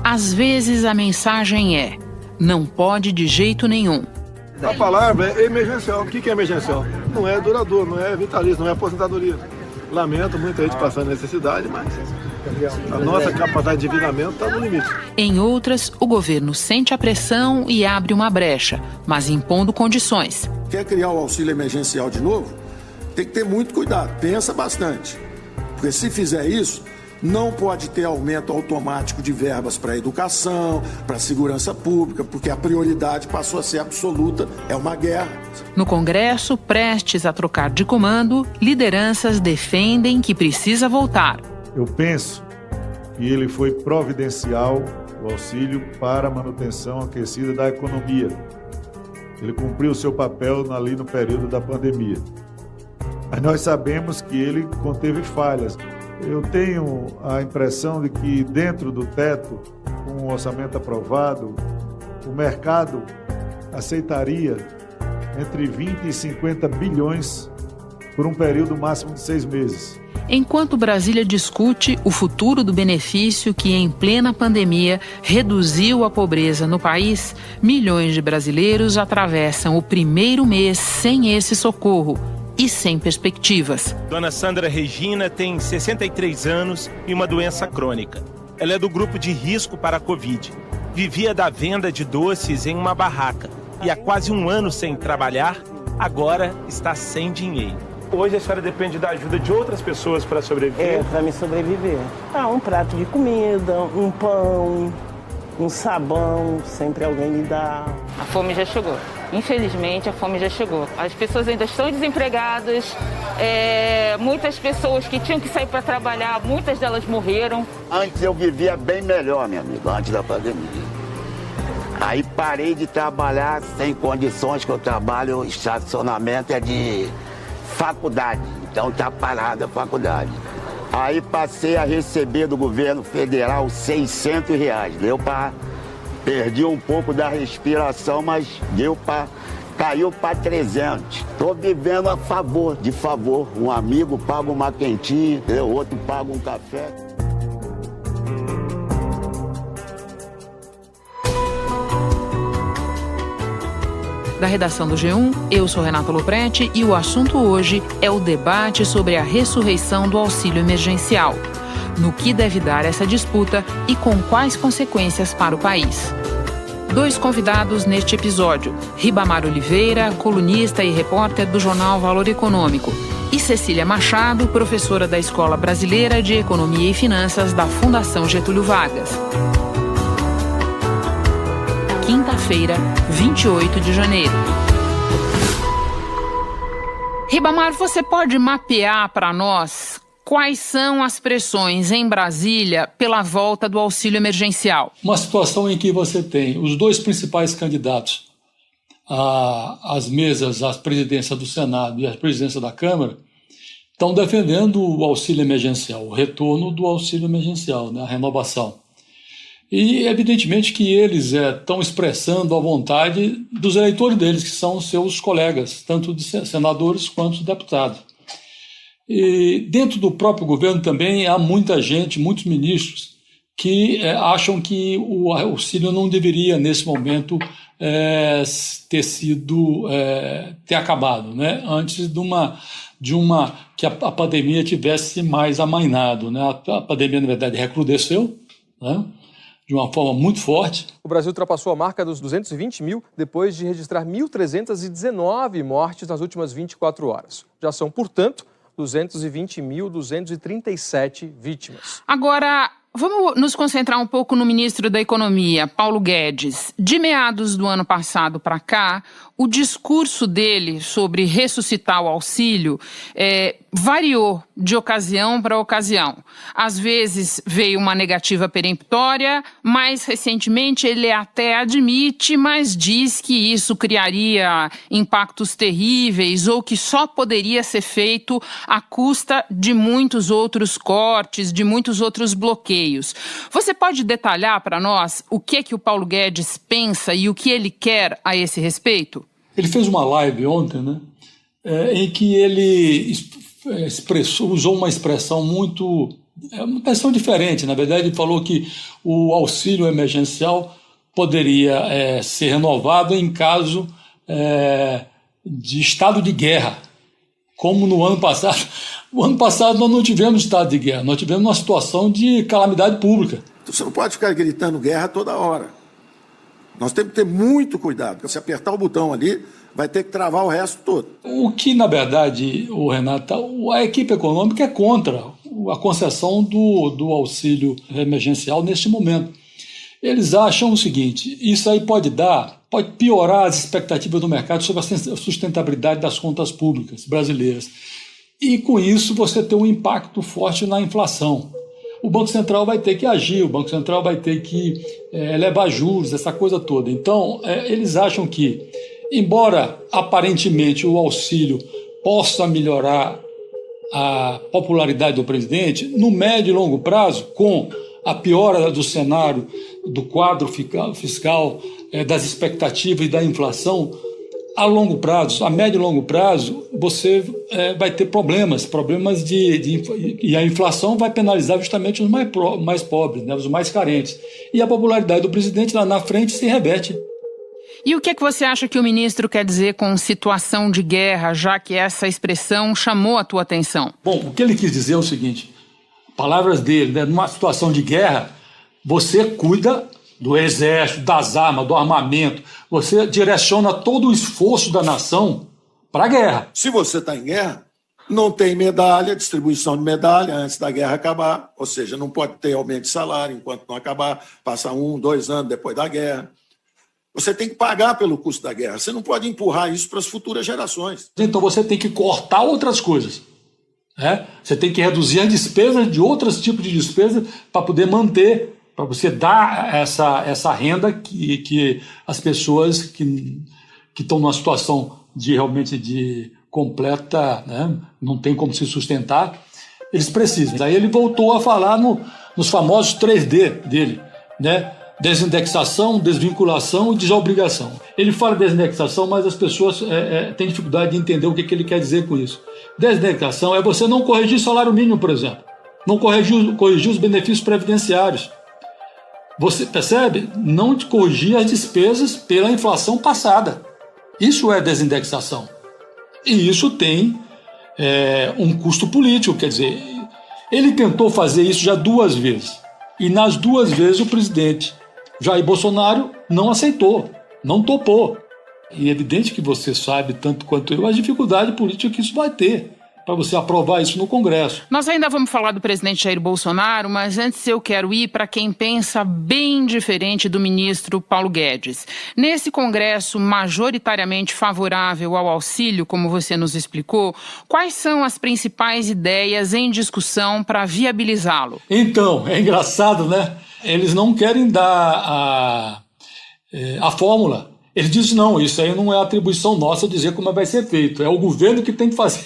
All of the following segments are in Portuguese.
Às vezes a mensagem é: não pode de jeito nenhum. A palavra é emergencial. O que é emergencial? Não é duradouro, não é vitalício, não é aposentadoria. Lamento muita gente passando necessidade, mas a nossa capacidade de endividamento está no limite. Em outras, o governo sente a pressão e abre uma brecha, mas impondo condições. Quer criar o auxílio emergencial de novo? Tem que ter muito cuidado, pensa bastante. Porque se fizer isso, não pode ter aumento automático de verbas para a educação, para a segurança pública, porque a prioridade passou a ser absoluta, é uma guerra. No Congresso, prestes a trocar de comando, lideranças defendem que precisa voltar. Eu penso que ele foi providencial, o auxílio para a manutenção aquecida da economia. Ele cumpriu o seu papel ali no período da pandemia. Mas nós sabemos que ele conteve falhas. Eu tenho a impressão de que dentro do teto, com o orçamento aprovado, o mercado aceitaria entre 20 e 50 bilhões por um período máximo de 6 meses. Enquanto Brasília discute o futuro do benefício que, em plena pandemia, reduziu a pobreza no país, milhões de brasileiros atravessam o primeiro mês sem esse socorro e sem perspectivas. Dona Sandra Regina tem 63 anos e uma doença crônica. Ela é do grupo de risco para a Covid. Vivia da venda de doces em uma barraca e há quase um ano sem trabalhar, agora está sem dinheiro. Hoje a senhora depende da ajuda de outras pessoas para sobreviver? Para me sobreviver. Um prato de comida, um pão, um sabão, sempre alguém me dá. A fome já chegou. Infelizmente, a fome já chegou. As pessoas ainda estão desempregadas, muitas pessoas que tinham que sair para trabalhar, muitas delas morreram. Antes eu vivia bem melhor, meu amigo, antes da pandemia. Aí parei de trabalhar sem condições, que eu trabalho, estacionamento é de faculdade, então tá parada a faculdade. Aí passei a receber do governo federal R$600. Perdi um pouco da respiração, mas caiu para 300. Tô vivendo de favor. Um amigo paga uma quentinha, outro paga um café. Da redação do G1, eu sou Renata Lopretti e o assunto hoje é o debate sobre a ressurreição do auxílio emergencial. No que deve dar essa disputa e com quais consequências para o país. 2 convidados neste episódio: Ribamar Oliveira, colunista e repórter do jornal Valor Econômico, e Cecília Machado, professora da Escola Brasileira de Economia e Finanças da Fundação Getúlio Vargas. Quinta-feira, 28 de janeiro. Ribamar, você pode mapear para nós quais são as pressões em Brasília pela volta do auxílio emergencial? Uma situação em que você tem os 2 principais candidatos às mesas, à presidência do Senado e à presidência da Câmara, estão defendendo o auxílio emergencial, o retorno do auxílio emergencial, né, a renovação. E, evidentemente, que eles estão expressando a vontade dos eleitores deles, que são seus colegas, tanto de senadores quanto de deputados. E dentro do próprio governo também há muita gente, muitos ministros, que acham que o auxílio não deveria, nesse momento, ter acabado, né? Antes que a pandemia tivesse mais amainado, né? A pandemia, na verdade, recrudesceu, né? De uma forma muito forte. O Brasil ultrapassou a marca dos 220 mil depois de registrar 1.319 mortes nas últimas 24 horas. Já são, portanto, 220.237 vítimas. Agora, vamos nos concentrar um pouco no ministro da Economia, Paulo Guedes. De meados do ano passado para cá, o discurso dele sobre ressuscitar o auxílio variou de ocasião para ocasião. Às vezes veio uma negativa peremptória, mais recentemente ele até admite, mas diz que isso criaria impactos terríveis ou que só poderia ser feito à custa de muitos outros cortes, de muitos outros bloqueios. Você pode detalhar para nós o que o Paulo Guedes pensa e o que ele quer a esse respeito? Ele fez uma live ontem, né, em que ele usou uma expressão muito É uma questão diferente. Na verdade, ele falou que o auxílio emergencial poderia ser renovado em caso de estado de guerra, como no ano passado. No ano passado nós não tivemos estado de guerra, nós tivemos uma situação de calamidade pública. Você não pode ficar gritando guerra toda hora. Nós temos que ter muito cuidado, porque se apertar o botão ali, vai ter que travar o resto todo. O que, na verdade, Renato, a equipe econômica é contra a concessão do auxílio emergencial neste momento. Eles acham o seguinte: isso aí pode piorar as expectativas do mercado sobre a sustentabilidade das contas públicas brasileiras. E, com isso, você tem um impacto forte na inflação. O Banco Central vai ter que agir, o Banco Central vai ter que elevar juros, essa coisa toda. Então, eles acham que, embora aparentemente o auxílio possa melhorar a popularidade do presidente, no médio e longo prazo, com a piora do cenário, do quadro fiscal, das expectativas e da inflação, a longo prazo, a médio e longo prazo, você vai ter problemas e a inflação vai penalizar justamente os mais pobres, né, os mais carentes. E a popularidade do presidente lá na frente se reverte. E o que você acha que o ministro quer dizer com situação de guerra, já que essa expressão chamou a tua atenção? Bom, o que ele quis dizer é o seguinte, palavras dele, né, numa situação de guerra, você cuida do exército, das armas, do armamento, você direciona todo o esforço da nação para a guerra. Se você está em guerra, não tem medalha, distribuição de medalha antes da guerra acabar, ou seja, não pode ter aumento de salário enquanto não acabar, passa 1, 2 anos depois da guerra. Você tem que pagar pelo custo da guerra, você não pode empurrar isso para as futuras gerações. Então você tem que cortar outras coisas. Você tem que reduzir as despesas de outros tipos de despesas para poder manter, para você dar essa renda que as pessoas que estão numa situação realmente de completa, né, não tem como se sustentar, eles precisam. Daí ele voltou a falar nos famosos 3D dele, né? Desindexação, desvinculação e desobrigação. Ele fala desindexação, mas as pessoas têm dificuldade de entender o que ele quer dizer com isso. Desindexação é você não corrigir salário mínimo, por exemplo. Não corrigir os benefícios previdenciários. Você percebe? Não corrigir as despesas pela inflação passada. Isso é desindexação. E isso tem um custo político. Quer dizer, ele tentou fazer isso já 2 vezes. E nas 2 vezes o presidente Jair Bolsonaro não aceitou, não topou. E é evidente que você sabe, tanto quanto eu, a dificuldade política que isso vai ter para você aprovar isso no Congresso. Nós ainda vamos falar do presidente Jair Bolsonaro, mas antes eu quero ir para quem pensa bem diferente do ministro Paulo Guedes. Nesse Congresso majoritariamente favorável ao auxílio, como você nos explicou, quais são as principais ideias em discussão para viabilizá-lo? Então, é engraçado, né? Eles não querem dar a fórmula. Ele diz, não, isso aí não é atribuição nossa dizer como vai ser feito. É o governo que tem que fazer.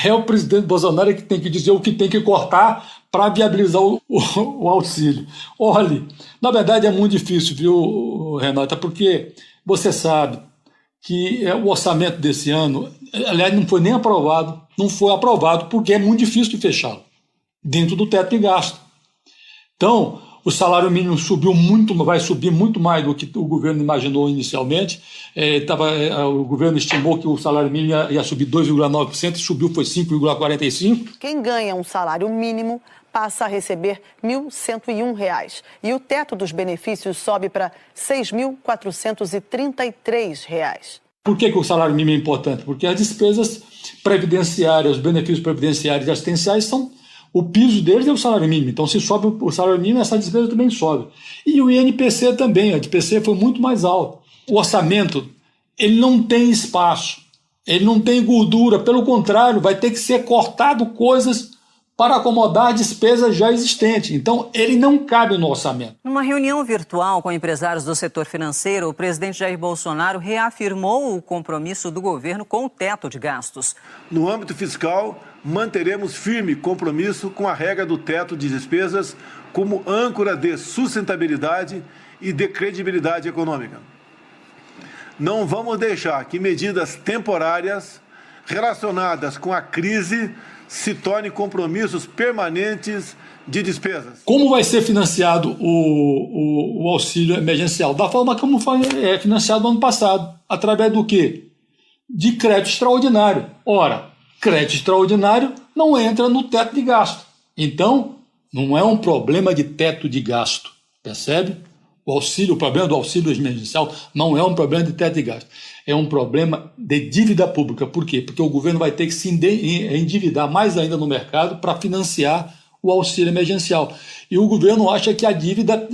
É o presidente Bolsonaro que tem que dizer o que tem que cortar para viabilizar o auxílio. Olha, na verdade é muito difícil, viu, Renata, porque você sabe que o orçamento desse ano, aliás, não foi nem aprovado, não foi aprovado porque é muito difícil de fechá-lo dentro do teto de gasto. Então, o salário mínimo vai subir muito mais do que o governo imaginou inicialmente. O governo estimou que o salário mínimo ia subir 2,9%, subiu foi 5,45%. Quem ganha um salário mínimo passa a receber R$ 1.101 e o teto dos benefícios sobe para R$ 6.433. Por que o salário mínimo é importante? Porque as despesas previdenciárias, os benefícios previdenciários e assistenciais o piso deles é o salário mínimo. Então, se sobe o salário mínimo, essa despesa também sobe. E o INPC também. A INPC foi muito mais alto. O orçamento, ele não tem espaço. Ele não tem gordura. Pelo contrário, vai ter que ser cortado coisas para acomodar a despesa já existente. Então, ele não cabe no orçamento. Numa reunião virtual com empresários do setor financeiro, o presidente Jair Bolsonaro reafirmou o compromisso do governo com o teto de gastos. No âmbito fiscal, manteremos firme compromisso com a regra do teto de despesas como âncora de sustentabilidade e de credibilidade econômica. Não vamos deixar que medidas temporárias relacionadas com a crise se tornem compromissos permanentes de despesas. Como vai ser financiado o auxílio emergencial? Da forma como foi financiado no ano passado. Através do quê? De crédito extraordinário. Ora, crédito extraordinário não entra no teto de gasto. Então, não é um problema de teto de gasto. Percebe? O problema do auxílio emergencial não é um problema de teto de gasto. É um problema de dívida pública. Por quê? Porque o governo vai ter que se endividar mais ainda no mercado para financiar o auxílio emergencial. E o governo acha que a dívida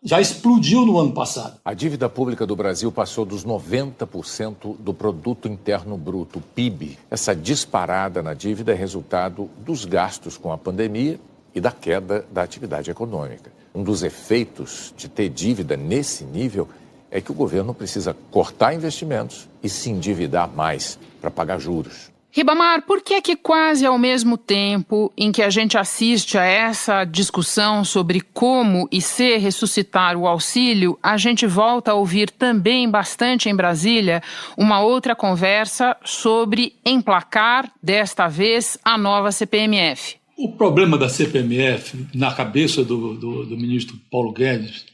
já explodiu no ano passado. A dívida pública do Brasil passou dos 90% do produto interno bruto, PIB. Essa disparada na dívida é resultado dos gastos com a pandemia e da queda da atividade econômica. Um dos efeitos de ter dívida nesse nível é que o governo precisa cortar investimentos e se endividar mais para pagar juros. Ribamar, por que é que quase ao mesmo tempo em que a gente assiste a essa discussão sobre como e se ressuscitar o auxílio, a gente volta a ouvir também bastante em Brasília uma outra conversa sobre emplacar, desta vez, a nova CPMF? O problema da CPMF, na cabeça do ministro Paulo Guedes,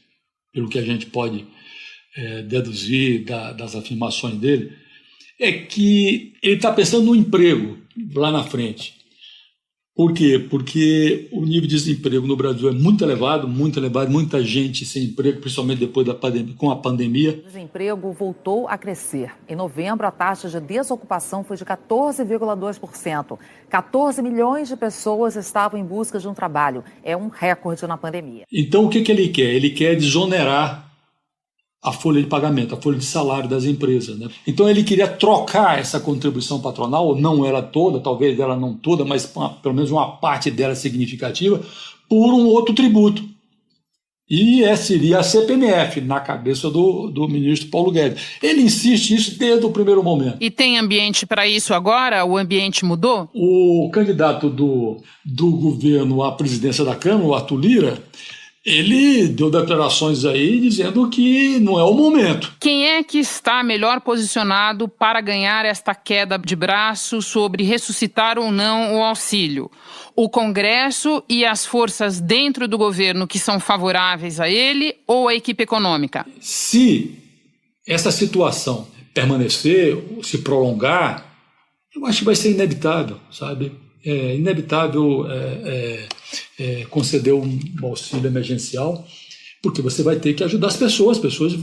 pelo que a gente pode deduzir das afirmações dele, é que ele está pensando no emprego lá na frente. Por quê? Porque o nível de desemprego no Brasil é muito elevado, muita gente sem emprego, principalmente depois da pandemia, com a pandemia. O desemprego voltou a crescer. Em novembro, a taxa de desocupação foi de 14,2%. 14 milhões de pessoas estavam em busca de um trabalho. É um recorde na pandemia. Então, o que ele quer? Ele quer desonerar a folha de pagamento, a folha de salário das empresas, né? Então ele queria trocar essa contribuição patronal, não ela toda, talvez ela não toda, mas pelo menos uma parte dela significativa, por um outro tributo. E seria a CPMF, na cabeça do ministro Paulo Guedes. Ele insiste nisso desde o primeiro momento. E tem ambiente para isso agora? O ambiente mudou? O candidato do governo à presidência da Câmara, o Arthur Lira, ele deu declarações aí dizendo que não é o momento. Quem é que está melhor posicionado para ganhar esta queda de braço sobre ressuscitar ou não o auxílio? O Congresso e as forças dentro do governo que são favoráveis a ele ou a equipe econômica? Se essa situação permanecer, se prolongar, eu acho que vai ser inevitável, sabe? É inevitável conceder um auxílio emergencial, porque você vai ter que ajudar as pessoas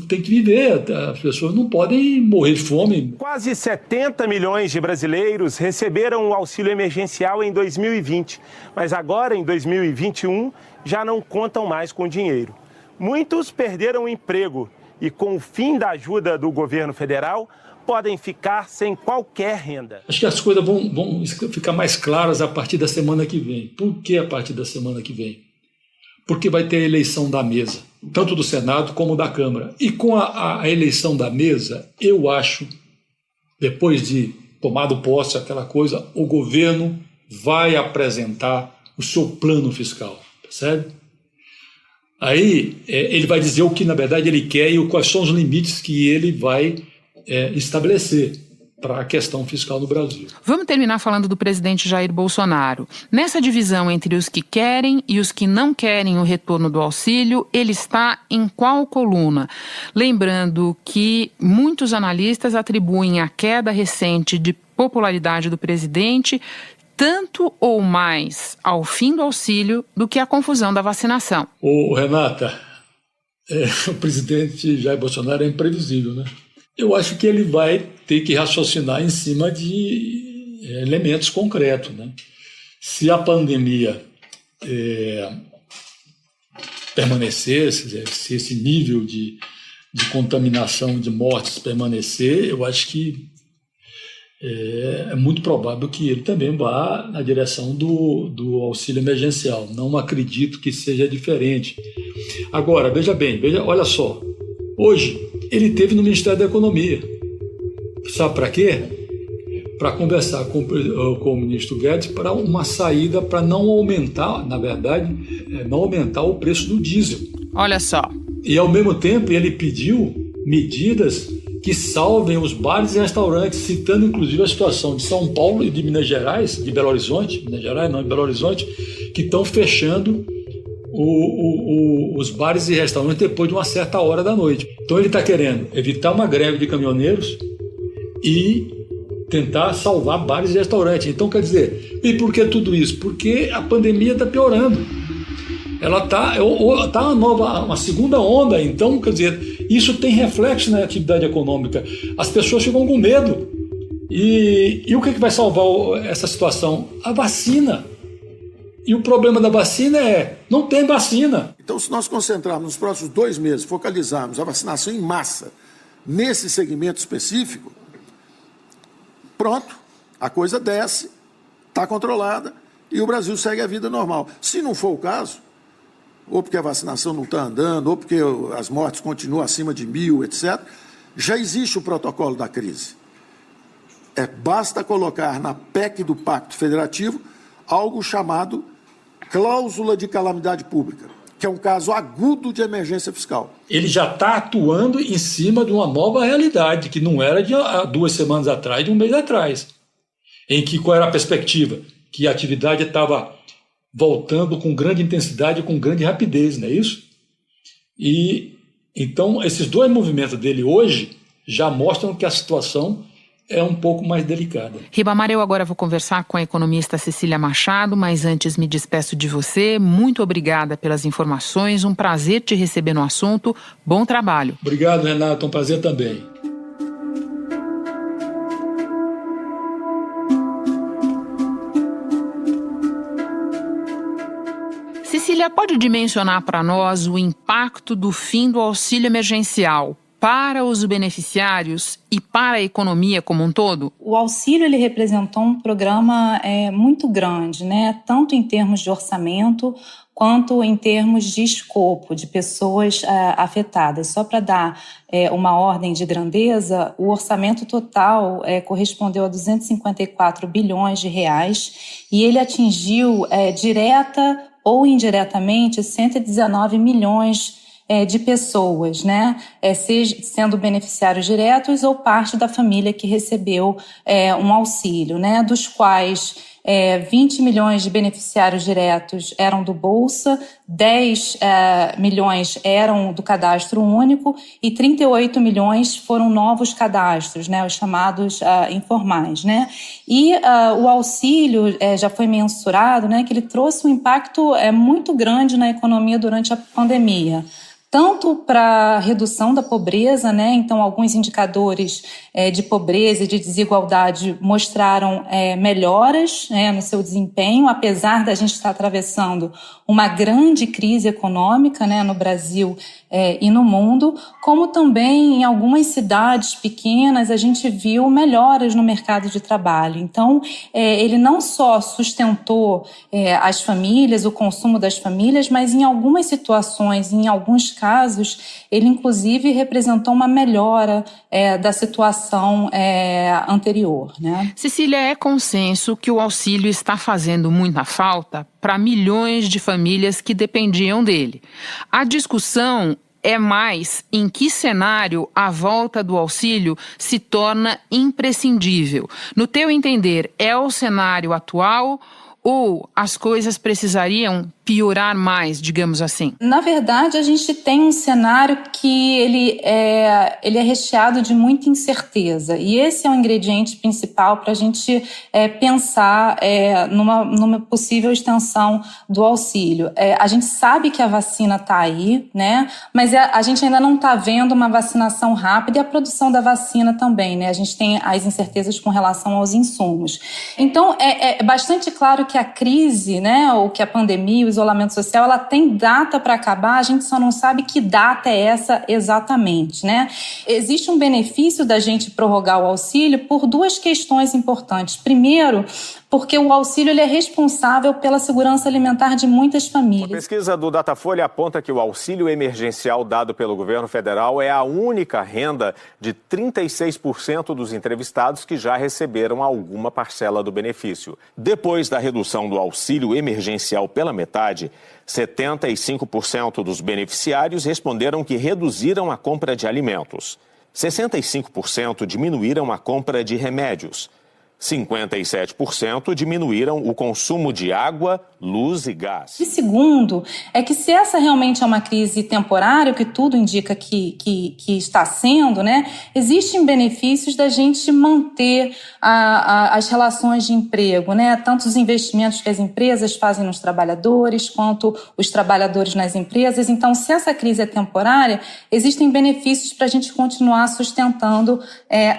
têm que viver, as pessoas não podem morrer de fome. Quase 70 milhões de brasileiros receberam o auxílio emergencial em 2020, mas agora, em 2021, já não contam mais com dinheiro. Muitos perderam o emprego e, com o fim da ajuda do governo federal, podem ficar sem qualquer renda. Acho que as coisas vão ficar mais claras a partir da semana que vem. Por que a partir da semana que vem? Porque vai ter a eleição da mesa, tanto do Senado como da Câmara. E com a eleição da mesa, eu acho, depois de tomado posse aquela coisa, o governo vai apresentar o seu plano fiscal, percebe? Aí ele vai dizer o que na verdade ele quer e quais são os limites que ele vai estabelecer para a questão fiscal no Brasil. Vamos terminar falando do presidente Jair Bolsonaro. Nessa divisão entre os que querem e os que não querem o retorno do auxílio, ele está em qual coluna? Lembrando que muitos analistas atribuem a queda recente de popularidade do presidente tanto ou mais ao fim do auxílio do que à confusão da vacinação. Renata, o presidente Jair Bolsonaro é imprevisível, né? Eu acho que ele vai ter que raciocinar em cima de elementos concretos, né? Se a pandemia permanecer, se esse nível de contaminação, de mortes permanecer, eu acho que é muito provável que ele também vá na direção do auxílio emergencial. Não acredito que seja diferente. Agora, olha só. Hoje, ele esteve no Ministério da Economia. Sabe para quê? Para conversar com o ministro Guedes para uma saída para não aumentar, na verdade, não aumentar o preço do diesel. Olha só. E, ao mesmo tempo, ele pediu medidas que salvem os bares e restaurantes, citando inclusive a situação de São Paulo e de Minas Gerais, de Belo Horizonte, Minas Gerais não, de Belo Horizonte, que estão fechando os bares e restaurantes depois de uma certa hora da noite. Então ele está querendo evitar uma greve de caminhoneiros e tentar salvar bares e restaurantes. Então, quer dizer, e por que tudo isso? Porque a pandemia está piorando. Ela está uma segunda onda. Então, quer dizer, isso tem reflexo na atividade econômica. As pessoas ficam com medo. E o que vai salvar essa situação? A vacina. E o problema da vacina não tem vacina. Então, se nós concentrarmos nos próximos 2 meses, focalizarmos a vacinação em massa nesse segmento específico, pronto, a coisa desce, está controlada e o Brasil segue a vida normal. Se não for o caso, ou porque a vacinação não está andando, ou porque as mortes continuam acima de 1.000, etc., já existe o protocolo da crise. Basta colocar na PEC do Pacto Federativo algo chamado cláusula de calamidade pública, que é um caso agudo de emergência fiscal. Ele já está atuando em cima de uma nova realidade, que não era de 2 semanas atrás, de um mês atrás. Em que qual era a perspectiva? Que a atividade estava voltando com grande intensidade, com grande rapidez, não é isso? E então esses 2 movimentos dele hoje já mostram que a situação é um pouco mais delicada. Ribamar, eu agora vou conversar com a economista Cecília Machado, mas antes me despeço de você. Muito obrigada pelas informações, um prazer te receber no assunto. Bom trabalho. Obrigado, Renato, um prazer também. Cecília, pode dimensionar para nós o impacto do fim do auxílio emergencial para os beneficiários e para a economia como um todo? O auxílio ele representou um programa muito grande, né? Tanto em termos de orçamento quanto em termos de escopo, de pessoas afetadas. Só para dar uma ordem de grandeza, o orçamento total correspondeu a 254 bilhões de reais e ele atingiu direta ou indiretamente 119 milhões de pessoas, né? Sendo beneficiários diretos ou parte da família que recebeu um auxílio, né? Dos quais 20 milhões de beneficiários diretos eram do Bolsa, 10 milhões eram do cadastro único e 38 milhões foram novos cadastros, né? Os chamados informais, né? E o auxílio já foi mensurado, né? Que ele trouxe um impacto muito grande na economia durante a pandemia. Tanto para a redução da pobreza, né? Então alguns indicadores de pobreza e de desigualdade mostraram melhoras no seu desempenho, apesar da gente estar atravessando uma grande crise econômica, né, no Brasil e no mundo, como também em algumas cidades pequenas a gente viu melhoras no mercado de trabalho. Então ele não só sustentou as famílias, o consumo das famílias, mas em algumas situações, em alguns casos, ele inclusive representou uma melhora da situação anterior, né? Cecília, é consenso que o auxílio está fazendo muita falta para milhões de famílias que dependiam dele. A discussão é mais em que cenário a volta do auxílio se torna imprescindível. No teu entender, é o cenário atual ou as coisas precisariam piorar mais, digamos assim? Na verdade, a gente tem um cenário que ele é recheado de muita incerteza. E esse é o ingrediente principal para a gente pensar numa possível extensão do auxílio. A gente sabe que a vacina está aí, né? Mas a gente ainda não está vendo uma vacinação rápida e a produção da vacina também, né? A gente tem as incertezas com relação aos insumos. Então, é bastante claro que a crise, né, ou que a pandemia, o isolamento social, ela tem data para acabar, a gente só não sabe que data é essa exatamente, né? Existe um benefício da gente prorrogar o auxílio por 2 questões importantes. Primeiro, porque o auxílio ele é responsável pela segurança alimentar de muitas famílias. A pesquisa do Datafolha aponta que o auxílio emergencial dado pelo governo federal é a única renda de 36% dos entrevistados que já receberam alguma parcela do benefício. Depois da redução do auxílio emergencial pela metade, 75% dos beneficiários responderam que reduziram a compra de alimentos. 65% diminuíram a compra de remédios. 57% diminuíram o consumo de água, luz e gás. E segundo, é que se essa realmente é uma crise temporária, o que tudo indica que está sendo, né, existem benefícios da gente manter as relações de emprego, né, tanto os investimentos que as empresas fazem nos trabalhadores, quanto os trabalhadores nas empresas. Então, se essa crise é temporária, existem benefícios para a gente continuar sustentando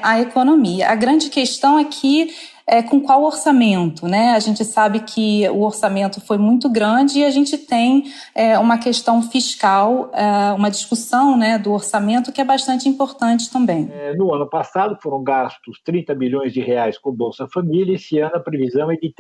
a economia. A grande questão é que com qual orçamento, né? A gente sabe que o orçamento foi muito grande e a gente tem uma questão fiscal, uma discussão, né, do orçamento que é bastante importante também. No ano passado foram gastos 30 bilhões de reais com Bolsa Família, esse ano a previsão é de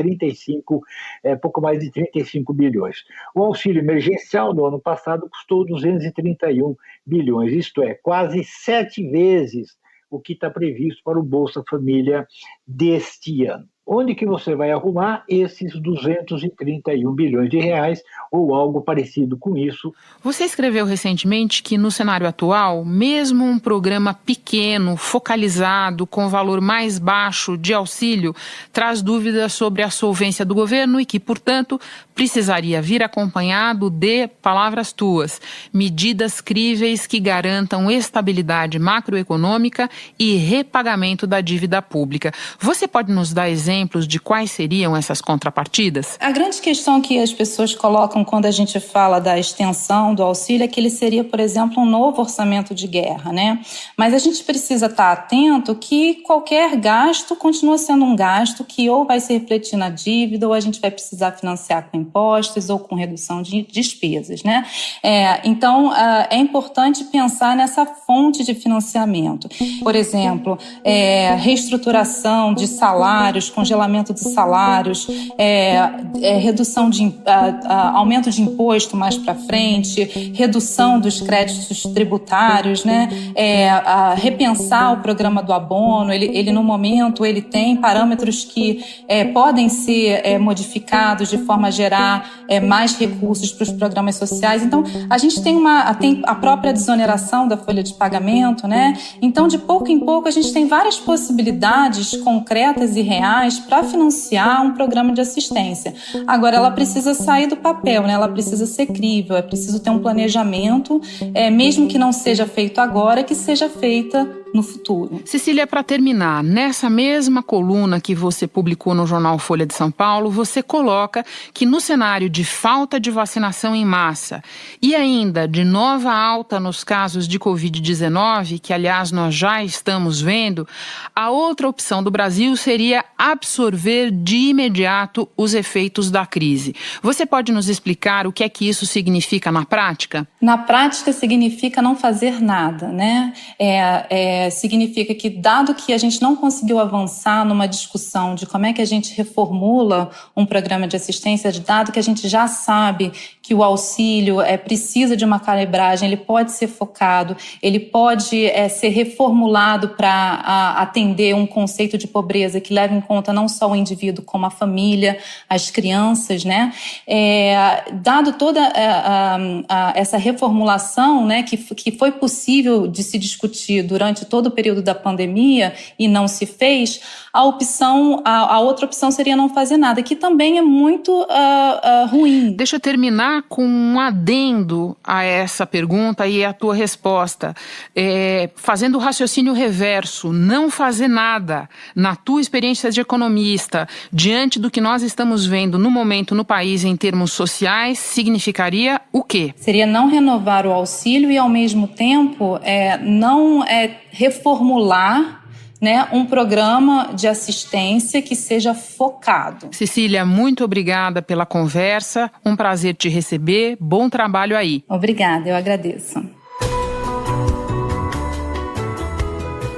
pouco mais de 35 bilhões. O auxílio emergencial no ano passado custou 231 bilhões, isto é, quase 7 vezes o que está previsto para o Bolsa Família deste ano. Onde que você vai arrumar esses 231 bilhões de reais ou algo parecido com isso? Você escreveu recentemente que no cenário atual, mesmo um programa pequeno, focalizado, com valor mais baixo de auxílio, traz dúvidas sobre a solvência do governo e que, portanto, precisaria vir acompanhado de, palavras tuas, medidas críveis que garantam estabilidade macroeconômica e repagamento da dívida pública. Você pode nos dar exemplos de quais seriam essas contrapartidas? A grande questão que as pessoas colocam quando a gente fala da extensão do auxílio é que ele seria, por exemplo, um novo orçamento de guerra, né? Mas a gente precisa estar atento que qualquer gasto continua sendo um gasto que ou vai se refletir na dívida ou a gente vai precisar financiar com impostos ou com redução de despesas, né? Então, é importante pensar nessa fonte de financiamento. Por exemplo, reestruturação de salários, congelamento de salários, redução de aumento de imposto mais para frente, redução dos créditos tributários, né? Repensar o programa do abono. Ele no momento ele tem parâmetros que podem ser modificados de forma a gerar mais recursos para os programas sociais. Então a gente tem a própria desoneração da folha de pagamento, né? Então de pouco em pouco a gente tem várias possibilidades concretas e reais para financiar um programa de assistência. Agora, ela precisa sair do papel, né? Ela precisa ser crível, é preciso ter um planejamento, mesmo que não seja feito agora, que seja feita no futuro. Cecília, para terminar, nessa mesma coluna que você publicou no jornal Folha de São Paulo, você coloca que no cenário de falta de vacinação em massa e ainda de nova alta nos casos de Covid-19, que aliás nós já estamos vendo, a outra opção do Brasil seria absorver de imediato os efeitos da crise. Você pode nos explicar o que é que isso significa na prática? Na prática significa não fazer nada, né? Significa que, dado que a gente não conseguiu avançar numa discussão de como é que a gente reformula um programa de assistência, dado que a gente já sabe que o auxílio precisa de uma calibragem, ele pode ser focado, ele pode ser reformulado para atender um conceito de pobreza que leva em conta não só o indivíduo, como a família, as crianças, né? Dado toda essa reformulação, né, que foi possível de se discutir durante todo o período da pandemia e não se fez, a outra opção seria não fazer nada, que também é muito ruim. Deixa eu terminar com um adendo a essa pergunta e a tua resposta. Fazendo o raciocínio reverso, não fazer nada, na tua experiência de economista, diante do que nós estamos vendo no momento no país em termos sociais, significaria o quê? Seria não renovar o auxílio e, ao mesmo tempo, não reformular, né, um programa de assistência que seja focado. Cecília, muito obrigada pela conversa, um prazer te receber, bom trabalho aí. Obrigada, eu agradeço.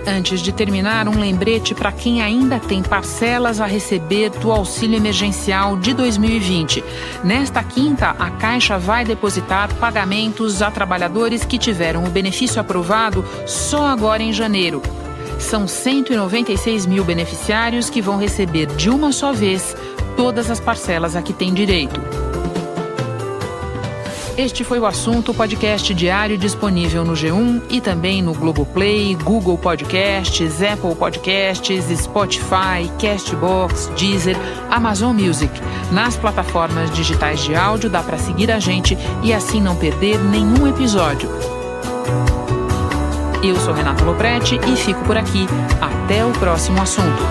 Antes de terminar, um lembrete para quem ainda tem parcelas a receber do auxílio emergencial de 2020. Nesta quinta, a Caixa vai depositar pagamentos a trabalhadores que tiveram o benefício aprovado só agora em janeiro. São 196 mil beneficiários que vão receber de uma só vez todas as parcelas a que têm direito. Este foi o Assunto, podcast diário disponível no G1 e também no Globoplay, Google Podcasts, Apple Podcasts, Spotify, Castbox, Deezer, Amazon Music. Nas plataformas digitais de áudio dá para seguir a gente e assim não perder nenhum episódio. Eu sou Renata Lopretti e fico por aqui. Até o próximo assunto.